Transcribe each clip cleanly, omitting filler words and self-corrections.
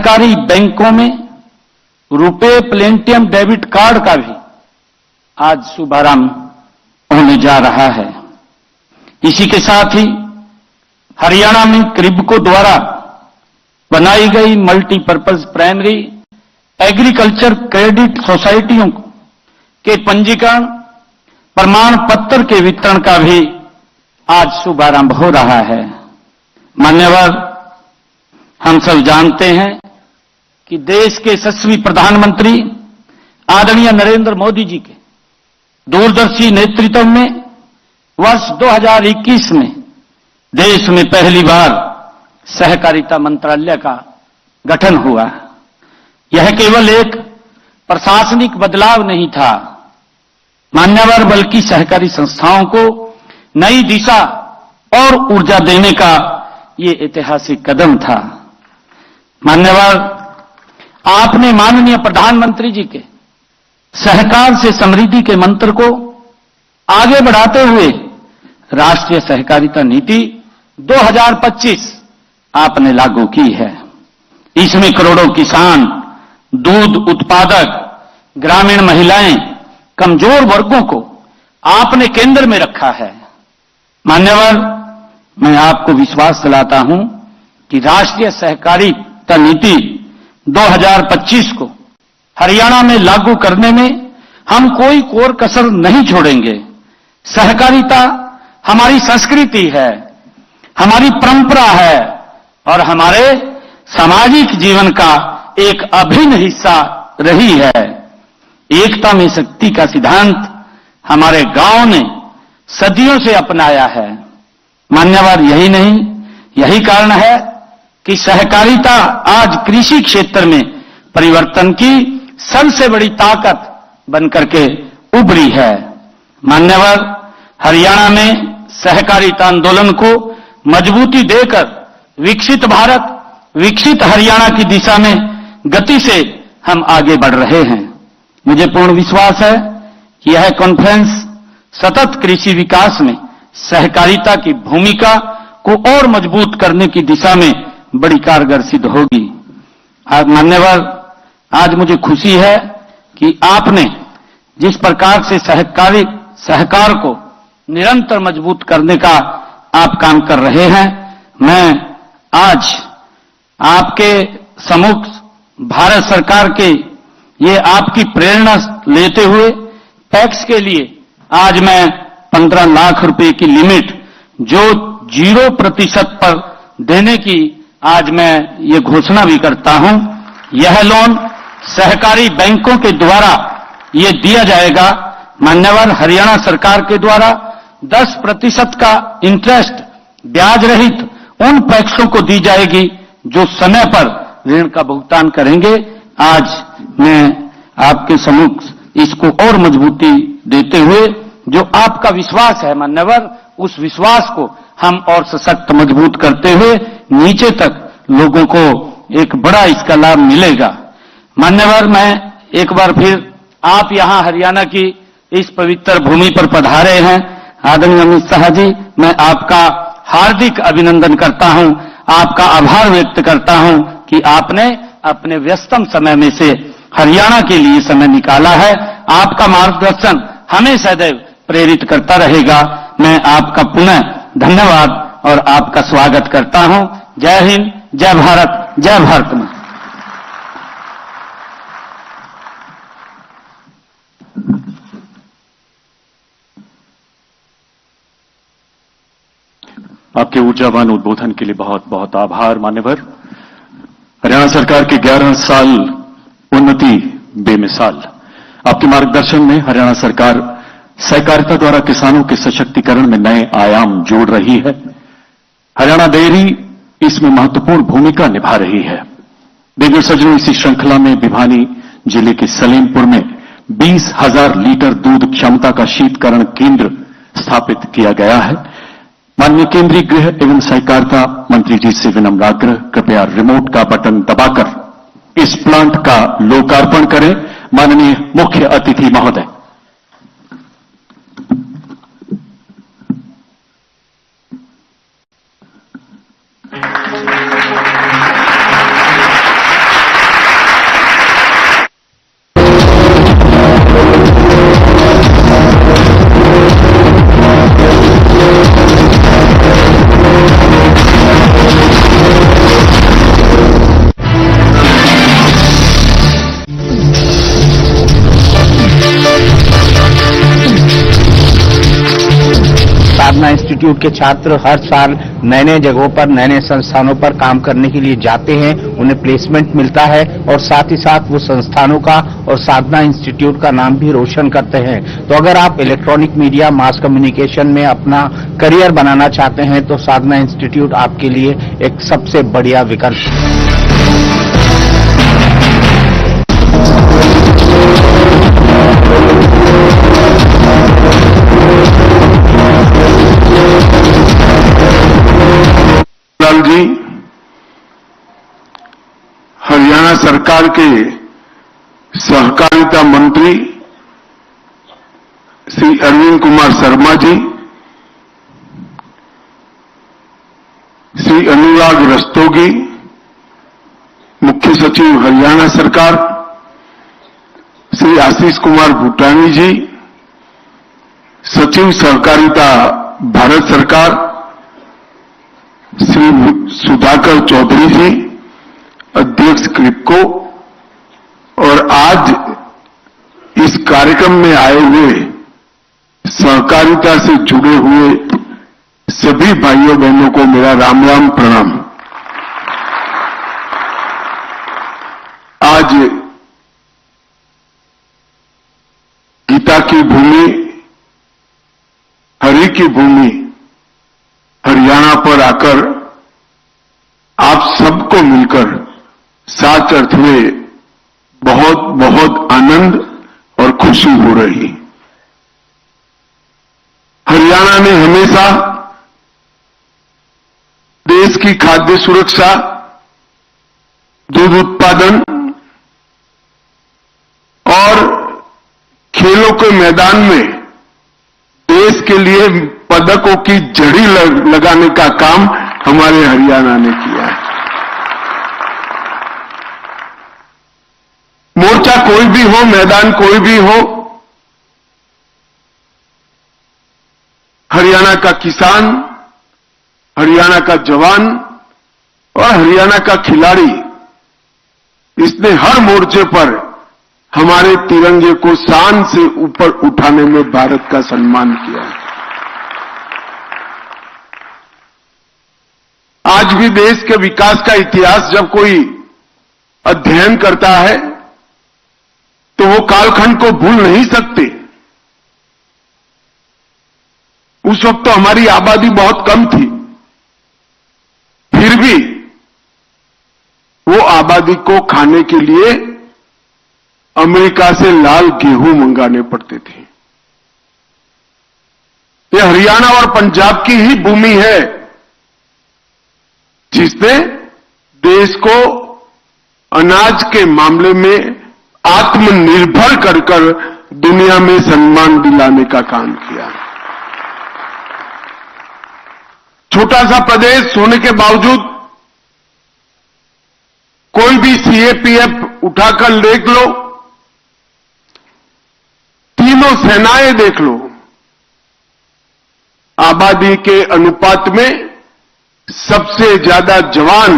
सहकारी बैंकों में रुपे प्लेटिनम डेबिट कार्ड का भी आज शुभारंभ होने जा रहा है। इसी के साथ ही हरियाणा में क्रिबको द्वारा बनाई गई मल्टीपर्पज प्राइमरी एग्रीकल्चर क्रेडिट सोसाइटियों के पंजीकरण प्रमाण पत्र के वितरण का भी आज शुभारंभ हो रहा है। मान्यवर, हम सब जानते हैं कि देश के यशस्वी प्रधानमंत्री आदरणीय नरेंद्र मोदी जी के दूरदर्शी नेतृत्व में वर्ष 2021 में देश में पहली बार सहकारिता मंत्रालय का गठन हुआ। यह केवल एक प्रशासनिक बदलाव नहीं था मान्यवर, बल्कि सहकारी संस्थाओं को नई दिशा और ऊर्जा देने का ये ऐतिहासिक कदम था। मान्यवर, आपने माननीय प्रधानमंत्री जी के सहकार से समृद्धि के मंत्र को आगे बढ़ाते हुए राष्ट्रीय सहकारिता नीति 2025 आपने लागू की है। इसमें करोड़ों किसान, दूध उत्पादक, ग्रामीण महिलाएं, कमजोर वर्गों को आपने केंद्र में रखा है। मान्यवर, मैं आपको विश्वास दिलाता हूं कि राष्ट्रीय सहकारिता नीति 2025 को हरियाणा में लागू करने में हम कोई कोर कसर नहीं छोड़ेंगे। सहकारिता हमारी संस्कृति है, हमारी परंपरा है और हमारे सामाजिक जीवन का एक अभिन्न हिस्सा रही है। एकता में शक्ति का सिद्धांत हमारे गांव ने सदियों से अपनाया है। मान्यवर, यही नहीं, यही कारण है कि सहकारिता आज कृषि क्षेत्र में परिवर्तन की सबसे बड़ी ताकत बनकर के उभरी है। मान्यवर, हरियाणा में सहकारिता आंदोलन को मजबूती देकर विकसित भारत, विकसित हरियाणा की दिशा में गति से हम आगे बढ़ रहे हैं। मुझे पूर्ण विश्वास है कि यह कॉन्फ्रेंस सतत कृषि विकास में सहकारिता की भूमिका को और मजबूत करने की दिशा में बड़ी कारगर सिद्ध होगी। मान्यवर, आज मुझे खुशी है कि आपने जिस प्रकार से सहकार को निरंतर मजबूत करने का आप काम कर रहे हैं, मैं आज आपके सम्मुख भारत सरकार के ये आपकी प्रेरणा लेते हुए टैक्स के लिए आज मैं 15 लाख रुपए की लिमिट जो 0% पर देने की आज मैं ये घोषणा भी करता हूं। यह लोन सहकारी बैंकों के द्वारा ये दिया जाएगा। मान्यवर, हरियाणा सरकार के द्वारा 10% का इंटरेस्ट ब्याज रहित उन पैक्सों को दी जाएगी जो समय पर ऋण का भुगतान करेंगे। आज मैं आपके सम्मुख इसको और मजबूती देते हुए जो आपका विश्वास है मान्यवर, उस विश्वास को हम और सशक्त मजबूत करते हुए नीचे तक लोगों को एक बड़ा इसका लाभ मिलेगा। मान्यवर, मैं एक बार फिर आप यहां हरियाणा की इस पवित्र भूमि पर पधारे हैं। आदरणीय अमित शाह जी, मैं आपका हार्दिक अभिनंदन करता हूं, आपका आभार व्यक्त करता हूं कि आपने अपने व्यस्तम समय में से हरियाणा के लिए समय निकाला है। आपका मार्गदर्शन हमें सदैव प्रेरित करता रहेगा। मैं आपका पुनः धन्यवाद और आपका स्वागत करता हूं। जय हिंद, जय भारत, जय भारत मां। आपके ऊर्जावान उद्बोधन के लिए बहुत बहुत आभार मान्यवर। हरियाणा सरकार के 11 साल उन्नति बेमिसाल। आपके मार्गदर्शन में हरियाणा सरकार सहकारिता द्वारा किसानों के सशक्तिकरण में नए आयाम जोड़ रही है। हरियाणा डेयरी इसमें महत्वपूर्ण भूमिका निभा रही है। देखिए सज्जनों, इसी श्रृंखला में भिवानी जिले के सलेमपुर में 20,000 लीटर दूध क्षमता का शीतकरण केंद्र स्थापित किया गया है। माननीय केंद्रीय गृह एवं सहकारिता मंत्री जी से विनम्र आग्रह, कृपया रिमोट का बटन दबाकर इस प्लांट का लोकार्पण करें। माननीय मुख्य अतिथि महोदय। इंस्टीट्यूट के छात्र हर साल नए नए जगहों पर, नए नए संस्थानों पर काम करने के लिए जाते हैं, उन्हें प्लेसमेंट मिलता है और साथ ही साथ वो संस्थानों का और साधना इंस्टीट्यूट का नाम भी रोशन करते हैं। तो अगर आप इलेक्ट्रॉनिक मीडिया, मास कम्युनिकेशन में अपना करियर बनाना चाहते हैं तो साधना इंस्टीट्यूट आपके लिए एक सबसे बढ़िया विकल्प है। जी, हरियाणा सरकार के सहकारिता मंत्री श्री अरविंद कुमार शर्मा जी, श्री अनुराग रस्तोगी, मुख्य सचिव हरियाणा सरकार, श्री आशीष कुमार भूटानी जी, सचिव सहकारिता भारत सरकार, श्री सुधाकर चौधरी जी, अध्यक्ष क्रिप्को, और आज इस कार्यक्रम में आए हुए सहकारिता से जुड़े हुए सभी भाइयों बहनों को मेरा राम राम प्रणाम। आज गीता की भूमि, हरि की भूमि हरियाणा पर आकर आप सबको मिलकर साथ अर्थ में बहुत बहुत आनंद और खुशी हो रही। हरियाणा ने हमेशा देश की खाद्य सुरक्षा, दूध उत्पादन और खेलों के मैदान में देश के लिए पदकों की जड़ी लगाने का काम हमारे हरियाणा ने किया है। मोर्चा कोई भी हो, मैदान कोई भी हो, हरियाणा का किसान, हरियाणा का जवान और हरियाणा का खिलाड़ी, इसने हर मोर्चे पर हमारे तिरंगे को शान से ऊपर उठाने में भारत का सम्मान किया है। आज भी देश के विकास का इतिहास जब कोई अध्ययन करता है तो वो कालखंड को भूल नहीं सकते। उस वक्त तो हमारी आबादी बहुत कम थी, फिर भी वो आबादी को खाने के लिए अमेरिका से लाल गेहूं मंगाने पड़ते थे। ये हरियाणा और पंजाब की ही भूमि है जिसने देश को अनाज के मामले में आत्मनिर्भर कर दुनिया में सम्मान दिलाने का काम किया। छोटा सा प्रदेश होने के बावजूद कोई भी सीएपीएफ उठाकर देख लो, तीनों सेनाएं देख लो, आबादी के अनुपात में सबसे ज्यादा जवान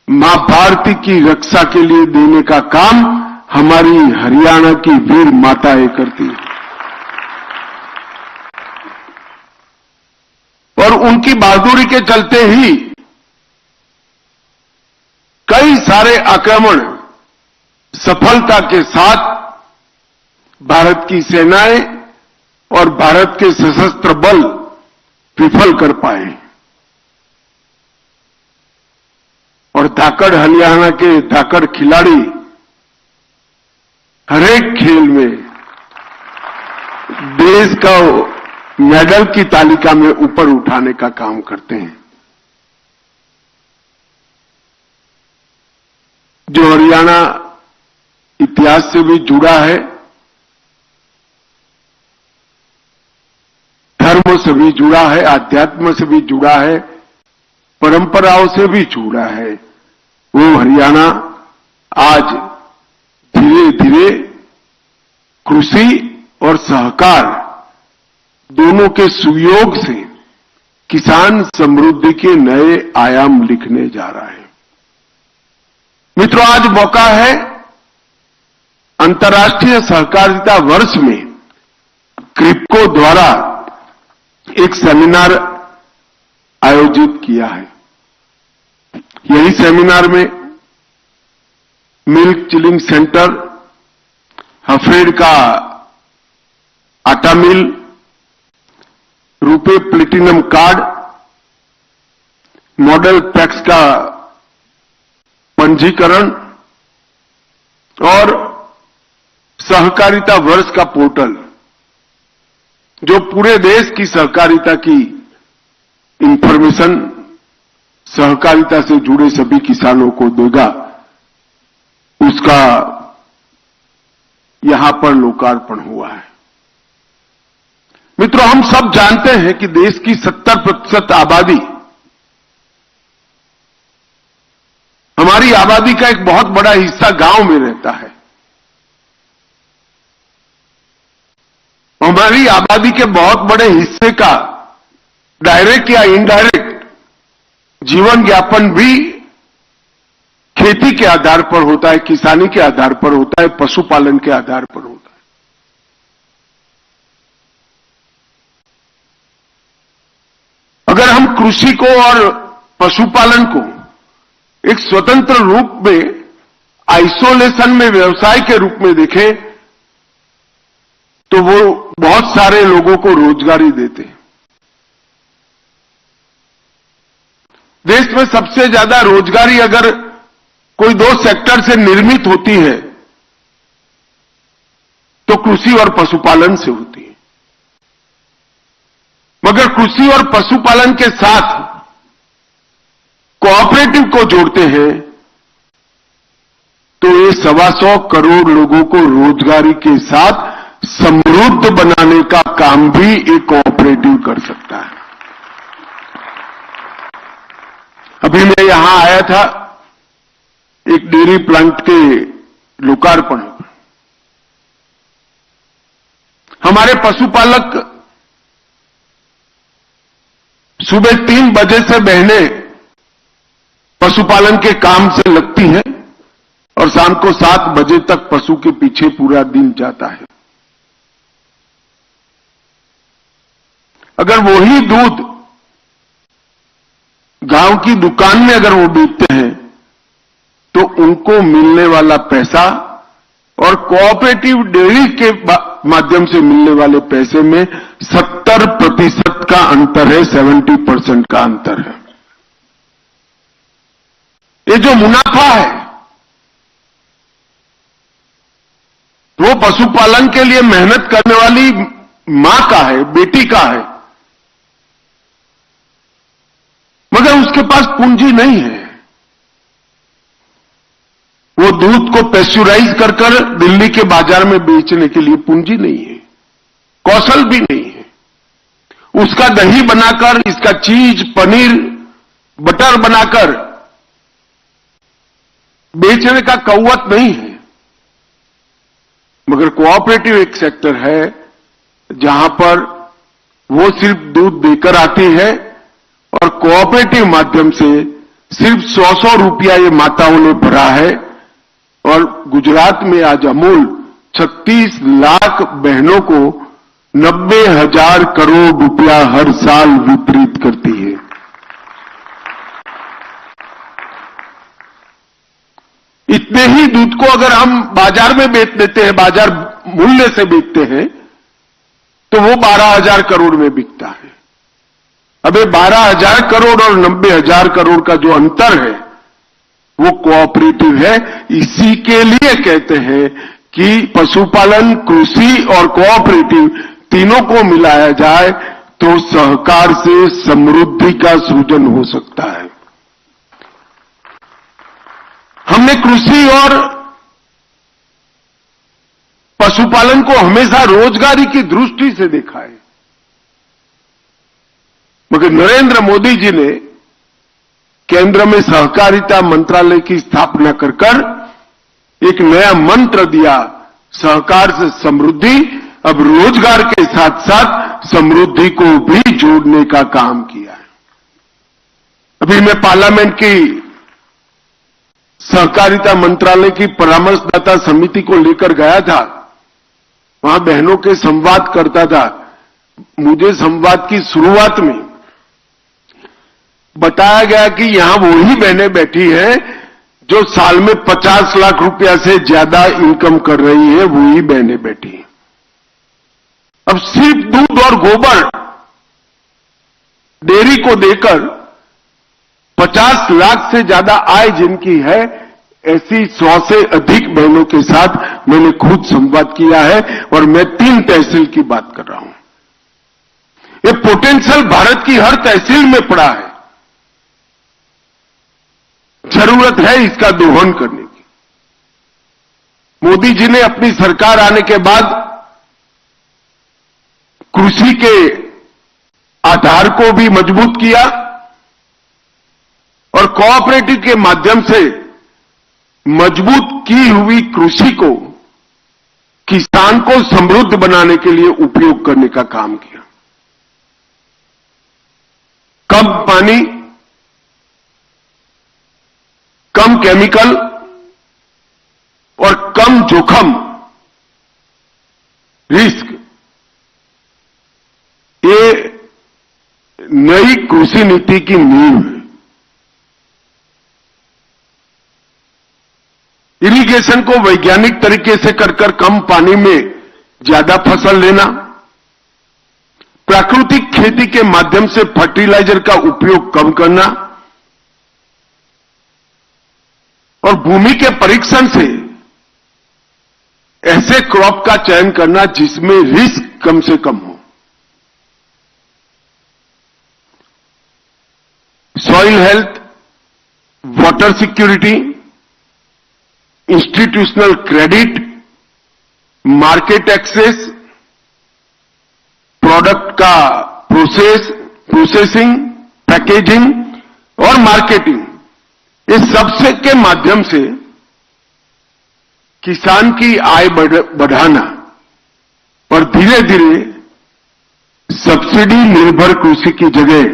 मां भारती की रक्षा के लिए देने का काम हमारी हरियाणा की वीर माताएं करती हैं। और उनकी बहादुरी के चलते ही कई सारे आक्रमण सफलता के साथ भारत की सेनाएं और भारत के सशस्त्र बल विफल कर पाए। और धाकड़ हरियाणा के धाकड़ खिलाड़ी हरेक खेल में देश का मेडल की तालिका में ऊपर उठाने का काम करते हैं। जो हरियाणा इतिहास से भी जुड़ा है, धर्म से भी जुड़ा है, आध्यात्म से भी जुड़ा है, परंपराओं से भी जुड़ा है, वो हरियाणा आज धीरे धीरे कृषि और सहकार दोनों के सुयोग से किसान समृद्धि के नए आयाम लिखने जा रहा है। मित्रों, आज मौका है अंतर्राष्ट्रीय सहकारिता वर्ष में क्रिप्को द्वारा एक सेमिनार आयोजित किया है। यही सेमिनार में मिल्क चिलिंग सेंटर, हफेड़ का आटा mill, RuPay platinum card, model PACS का पंजीकरण और सहकारिता वर्ष का पोर्टल, जो पूरे देश की सहकारिता की इंफॉर्मेशन सहकारिता से जुड़े सभी किसानों को देगा, उसका यहां पर लोकार्पण हुआ है। मित्रों, हम सब जानते हैं कि देश की 70% आबादी, हमारी आबादी का एक बहुत बड़ा हिस्सा गांव में रहता है। हमारी आबादी के बहुत बड़े हिस्से का डायरेक्ट या इनडायरेक्ट जीवन यापन भी खेती के आधार पर होता है, किसानी के आधार पर होता है, पशुपालन के आधार पर होता है। अगर हम कृषि को और पशुपालन को एक स्वतंत्र रूप में, आइसोलेशन में, व्यवसाय के रूप में देखें, तो वो बहुत सारे लोगों को रोजगारी देते हैं। देश में सबसे ज्यादा रोजगारी अगर कोई दो सेक्टर से निर्मित होती है तो कृषि और पशुपालन से होती है। मगर कृषि और पशुपालन के साथ कोऑपरेटिव को जोड़ते हैं तो ये 125 करोड़ लोगों को रोजगारी के साथ समृद्ध बनाने का काम भी एक कोऑपरेटिव कर सकता है। अभी मैं यहां आया था एक डेयरी प्लांट के लोकार्पण। हमारे पशुपालक सुबह 3 बजे से बहनें पशुपालन के काम से लगती है और शाम को 7 बजे तक पशु के पीछे पूरा दिन जाता है। अगर वही दूध गांव की दुकान में अगर वो बेचते हैं तो उनको मिलने वाला पैसा और कोऑपरेटिव डेयरी के माध्यम से मिलने वाले पैसे में 70% का अंतर है, 70% का अंतर है। ये जो मुनाफा है वो पशुपालन के लिए मेहनत करने वाली मां का है, बेटी का है, मगर उसके पास पूंजी नहीं है। वो दूध को पेस्चुराइज कर दिल्ली के बाजार में बेचने के लिए पूंजी नहीं है, कौशल भी नहीं है। उसका दही बनाकर, इसका चीज, पनीर, बटर बनाकर बेचने का कौवत नहीं है। मगर कोऑपरेटिव एक सेक्टर है जहां पर वो सिर्फ दूध देकर आती है और कोऑपरेटिव माध्यम से सिर्फ 100 रुपया ये माताओं ने भरा है। और गुजरात में आज अमूल 36 लाख बहनों को 90,000 करोड़ रुपया हर साल वितरित करती है। इतने ही दूध को अगर हम बाजार में बेच देते हैं, बाजार मूल्य से बेचते हैं, तो वो 12,000 करोड़ में बिकता है। अब 12,000 करोड़ और 90,000 करोड़ का जो अंतर है वो कोऑपरेटिव है। इसी के लिए कहते हैं कि पशुपालन, कृषि और कोऑपरेटिव तीनों को मिलाया जाए तो सहकार से समृद्धि का सृजन हो सकता है। हमने कृषि और पशुपालन को हमेशा रोजगारी की दृष्टि से देखा है, मगर नरेंद्र मोदी जी ने केंद्र में सहकारिता मंत्रालय की स्थापना कर एक नया मंत्र दिया, सहकार से समृद्धि। अब रोजगार के साथ साथ समृद्धि को भी जोड़ने का काम किया है। अभी मैं पार्लियामेंट की सहकारिता मंत्रालय की परामर्शदाता समिति को लेकर गया था, वहां बहनों के संवाद करता था मुझे संवाद की शुरुआत में बताया गया कि यहां वही बहनें बैठी हैं जो साल में 50 लाख रुपया से ज्यादा इनकम कर रही है, वही बहनें बैठी हैं। अब सिर्फ दूध और गोबर डेयरी को देकर 50 लाख से ज्यादा आय जिनकी है, ऐसी 100 से अधिक बहनों के साथ मैंने खुद संवाद किया है और मैं 3 तहसील की बात कर रहा हूं। ये पोटेंशियल भारत की हर तहसील में पड़ा है। जरूरत है इसका दोहन करने की। मोदी जी ने अपनी सरकार आने के बाद कृषि के आधार को भी मजबूत किया और कोऑपरेटिव के माध्यम से मजबूत की हुई कृषि को किसान को समृद्ध बनाने के लिए उपयोग करने का काम किया। कम पानी, कम केमिकल और कम जोखिम रिस्क, ये नई कृषि नीति की नींव है। इरिगेशन को वैज्ञानिक तरीके से कर कम पानी में ज्यादा फसल लेना, प्राकृतिक खेती के माध्यम से फर्टिलाइजर का उपयोग कम करना और भूमि के परीक्षण से ऐसे क्रॉप का चयन करना जिसमें रिस्क कम से कम हो। Soil health, water security, institutional credit, market access, product का प्रोसेसिंग, पैकेजिंग और मार्केटिंग, इस सबसे के माध्यम से किसान की आय बढ़ाना और धीरे धीरे सब्सिडी निर्भर कृषि की जगह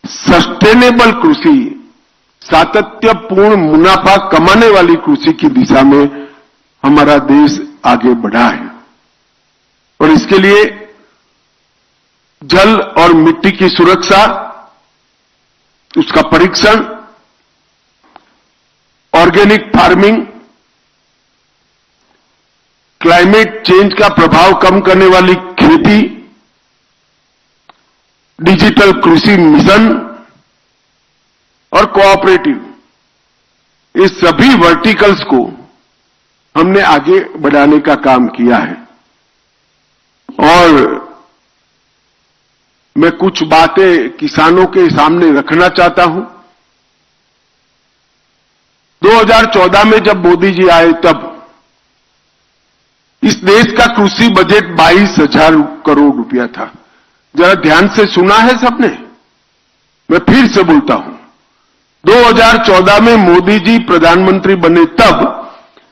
सस्टेनेबल कृषि, सातत्यपूर्ण मुनाफा कमाने वाली कृषि की दिशा में हमारा देश आगे बढ़ा है। और इसके लिए जल और मिट्टी की सुरक्षा, उसका परीक्षण, ऑर्गेनिक फार्मिंग, क्लाइमेट चेंज का प्रभाव कम करने वाली खेती, डिजिटल कृषि मिशन और कोऑपरेटिव, इस सभी वर्टिकल्स को हमने आगे बढ़ाने का काम किया है। और मैं कुछ बातें किसानों के सामने रखना चाहता हूं। 2014 में जब मोदी जी आए तब इस देश का कृषि बजट 22,000 करोड़ रुपया था। जरा ध्यान से सुना है सबने? मैं फिर से बोलता हूं, 2014 में मोदी जी प्रधानमंत्री बने तब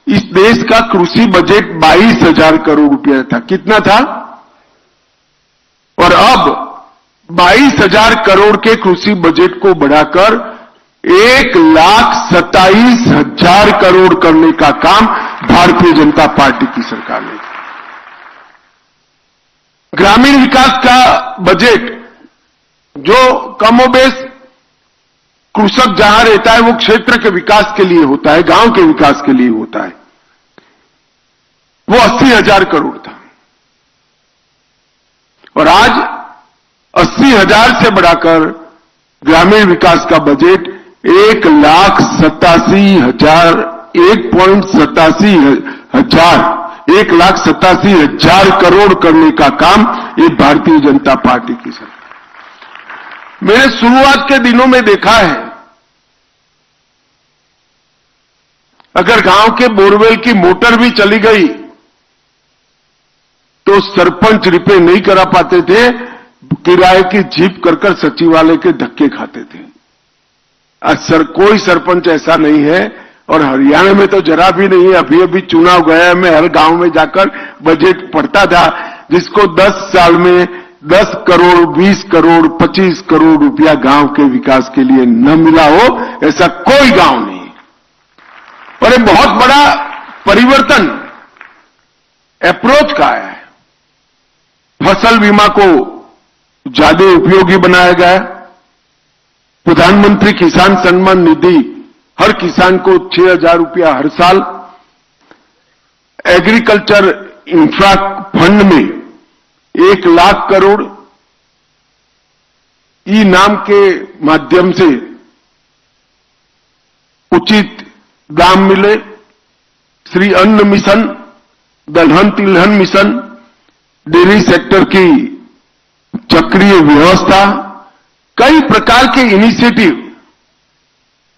इस देश का कृषि बजट 22,000 करोड़ रुपया था। कितना था? और अब 22,000 करोड़ के कृषि बजट को बढ़ाकर 1,27,000 करोड़ करने का काम भारतीय जनता पार्टी की सरकार ने किया। ग्रामीण विकास का बजट जो कमोबेश कृषक जहां रहता है वो क्षेत्र के विकास के लिए होता है, गांव के विकास के लिए होता है, वो 80,000 करोड़ था। और आज 80,000 से बढ़ाकर ग्रामीण विकास का बजट 1,87,000 करोड़ करने का काम ये भारतीय जनता पार्टी की सरकार। मैंने शुरुआत के दिनों में देखा है, अगर गांव के बोरवेल की मोटर भी चली गई तो सरपंच रिपेयर नहीं करा पाते थे, किराए की जीप कर सचिवालय के धक्के खाते थे। आज कोई सरपंच ऐसा नहीं है, और हरियाणा में तो जरा भी नहीं है। अभी अभी चुनाव गया, मैं हर गांव में जाकर बजट पढ़ता था, जिसको 10 साल में 10 करोड़, 20 करोड़, 25 करोड़ रुपया गांव के विकास के लिए न मिला हो, ऐसा कोई गांव नहीं। और ये बहुत बड़ा परिवर्तन अप्रोच का है। फसल बीमा को ज्यादा उपयोगी बनाया गया। प्रधानमंत्री किसान सम्मान निधि हर किसान को 6,000 रुपया हर साल, एग्रीकल्चर इंफ्रा फंड में 1 लाख करोड़, ई नाम के माध्यम से उचित दाम मिले, श्री अन्न मिशन, दलहन तिलहन मिशन, डेयरी सेक्टर की चक्रीय व्यवस्था, कई प्रकार के इनिशिएटिव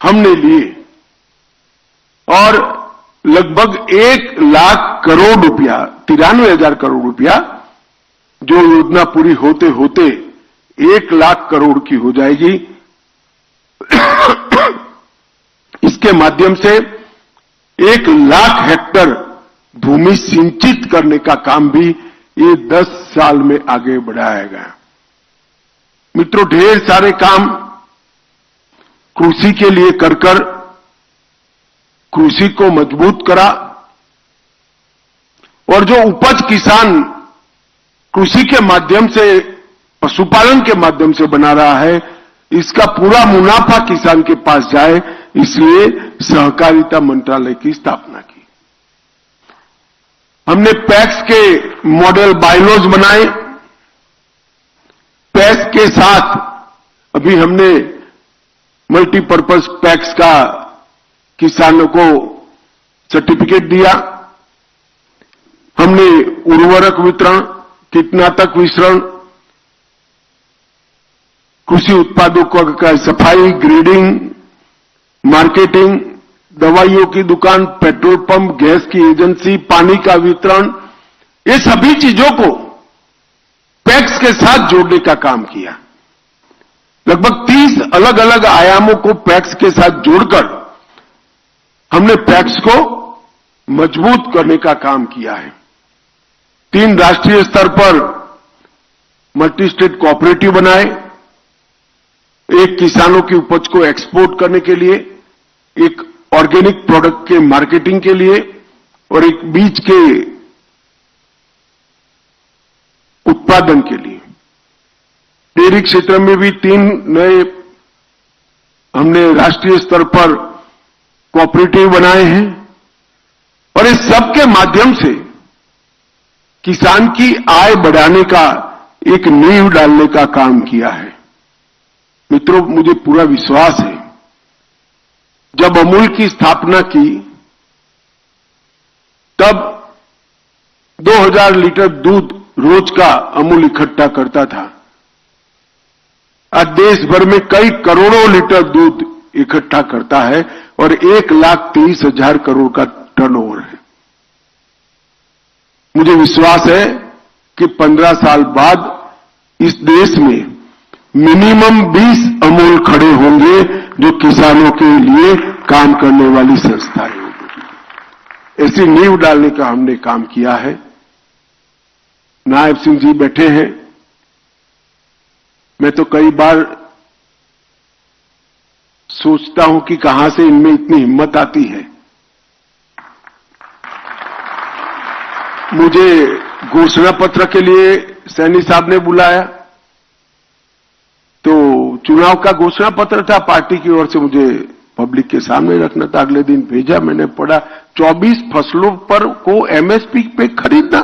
हमने लिए और लगभग 1 लाख करोड़ रुपया, 93,000 करोड़ रुपया, जो योजना पूरी होते होते 1 लाख करोड़ की हो जाएगी। इसके माध्यम से 1 लाख हेक्टेयर भूमि सिंचित करने का काम भी ये 10 साल में आगे बढ़ाया गया। मित्रों, ढेर सारे काम कृषि के लिए कर कृषि को मजबूत करा और जो उपज किसान कृषि के माध्यम से, पशुपालन के माध्यम से बना रहा है, इसका पूरा मुनाफा किसान के पास जाए, इसलिए सहकारिता मंत्रालय की स्थापना की। हमने पैक्स के मॉडल बायलॉज बनाए। पैक्स के साथ अभी हमने मल्टीपर्पज पैक्स का किसानों को सर्टिफिकेट दिया। हमने उर्वरक वितरण, कीटनाशक वितरण, कृषि उत्पादों का सफाई, ग्रेडिंग, मार्केटिंग, दवाइयों की दुकान, पेट्रोल पंप, गैस की एजेंसी, पानी का वितरण, ये सभी चीजों को पैक्स के साथ जोड़ने का काम किया। लगभग 30 अलग अलग आयामों को पैक्स के साथ जोड़कर हमने पैक्स को मजबूत करने का काम किया है। 3 राष्ट्रीय स्तर पर मल्टी स्टेट कोऑपरेटिव बनाए, एक किसानों की उपज को एक्सपोर्ट करने के लिए, एक ऑर्गेनिक प्रोडक्ट के मार्केटिंग के लिए और एक बीज के उत्पादन के लिए। डेयरी क्षेत्र में भी 3 नए हमने राष्ट्रीय स्तर पर कोऑपरेटिव बनाए हैं और इस सब के माध्यम से किसान की आय बढ़ाने का एक नींव डालने का काम किया है। मित्रों, मुझे पूरा विश्वास है, जब अमूल की स्थापना की तब 2000 लीटर दूध रोज का अमूल इकट्ठा करता था। आज देश भर में कई करोड़ों लीटर दूध इकट्ठा करता है और 1,30,000 करोड़ का टर्नओवर है। मुझे विश्वास है कि 15 साल बाद इस देश में मिनिमम 20 अमूल खड़े होंगे जो किसानों के लिए काम करने वाली संस्थाएं होंगी। ऐसी नींव डालने का हमने काम किया है। नायब सिंह जी बैठे हैं। मैं तो कई बार सोचता हूं कि कहां से इनमें इतनी हिम्मत आती है। मुझे घोषणा पत्र के लिए सैनी साहब ने बुलाया, तो चुनाव का घोषणा पत्र था, पार्टी की ओर से मुझे पब्लिक के सामने रखना था। अगले दिन भेजा, मैंने पढ़ा 24 फसलों पर को एमएसपी पे खरीदना।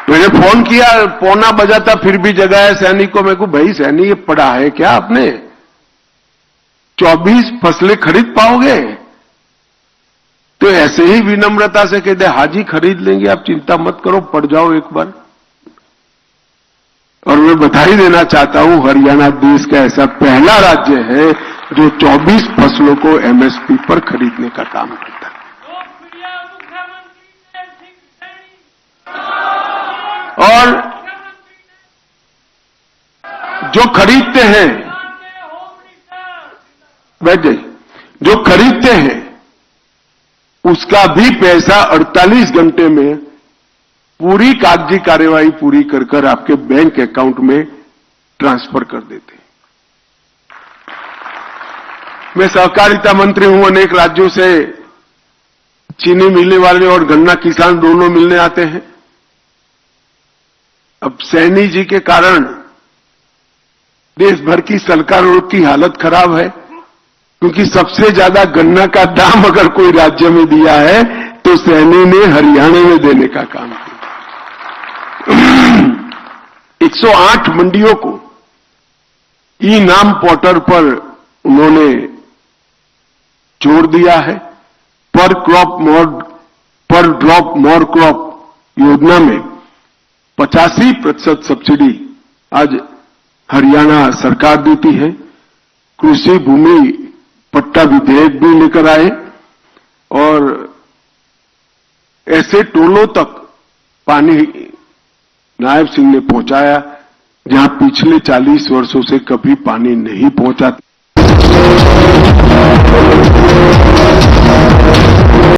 मैंने फोन किया, पौना बजा था, फिर भी जगाया सैनी को। मैं को भाई सैनी, ये पढ़ा है क्या आपने? 24 फसलें खरीद पाओगे? तो ऐसे ही विनम्रता से कहते हाजी खरीद लेंगे, आप चिंता मत करो, पढ़ जाओ एक बार। और मैं बधाई देना चाहता हूं, हरियाणा देश का ऐसा पहला राज्य है जो 24 फसलों को एमएसपी पर खरीदने का काम करता है। और जो खरीदते हैं, बैठ जाइए, जो खरीदते हैं उसका भी पैसा 48 घंटे में पूरी कागजी कार्यवाही पूरी कर आपके बैंक अकाउंट में ट्रांसफर कर देते हैं। मैं सहकारिता मंत्री हूं। अनेक राज्यों से चीनी मिलने वाले और गन्ना किसान दोनों मिलने आते हैं। अब सैनी जी के कारण देश भर की सरकारों की हालत खराब है, क्योंकि सबसे ज्यादा गन्ना का दाम अगर कोई राज्य में दिया है तो सैनी ने हरियाणा में देने का काम किया। 108 मंडियों को ई नाम पोर्टल पर उन्होंने जोड़ दिया है। पर ड्रॉप मोर क्रॉप योजना में 85% सब्सिडी आज हरियाणा सरकार देती है। कृषि भूमि पट्टा विधेयक भी लेकर आए और ऐसे टोलों तक पानी नायब सिंह ने पहुंचाया जहां पिछले 40 वर्षों से कभी पानी नहीं पहुंचा।